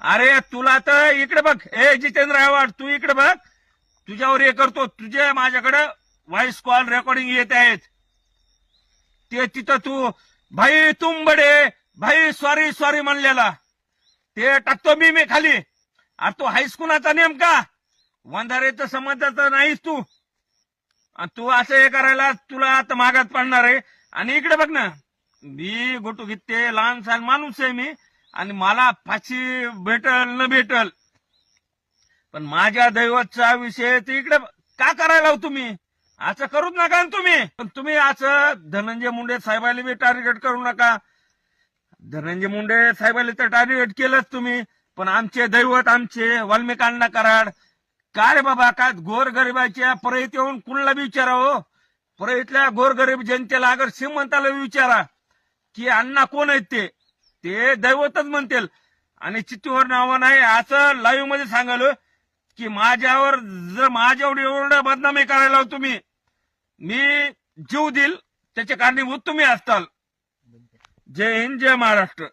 अरे तुला तर इकडे बघ, ए जितेंद्र आव्हाड तू इकडे बघ, तुझ्यावर हे करतो, तुझे माझ्याकडे व्हॉइस कॉल रेकॉर्डिंग येत आहेत. ते तिथं तू भाई तुम बडे, भाई सॉरी सॉरी म्हणलेला ते टाकतो मी खाली. अरे तू हायस्कूलाचा नेमका वंधारेचं संबंधाचा नाहीस तू. आणि तू असं हे करायला तुला आता मागात पडणार आहे. आणि इकडे बघ ना, मी गोटू घेते, लहान सहान माणूस आहे मी, आणि मला फाशी भेटल न भेटल, पण माझ्या दैवतचा विषय ते इकडे का करायला तुम्ही असं करूच नका ना तुम्ही. पण तुम्ही असं धनंजय मुंडे साहेबाला बी टार्गेट करू नका. धनंजय मुंडे साहेबाला तर टार्गेट केलंच तुम्ही, पण आमचे दैवत आमचे वाल्मिकांना कराड का रे बाबा, काय गोरगरिबाच्या परत येऊन कुणाला बी विचारा हो. परळीतल्या गोरगरीब जनतेला अगर श्रीमंताला विचारा की अण्णा कोण आहेत ते दैवतच म्हणतील. आणि चित्तूवर नावं नाही असं लाईव्ह मध्ये सांगाल की माझ्यावर जर माझ्यावर एवढं बदनामी करायला तुम्ही, मी जीव देईल त्याचे कारणीभूत तुम्ही असताल. जय हिंद, जय महाराष्ट्र.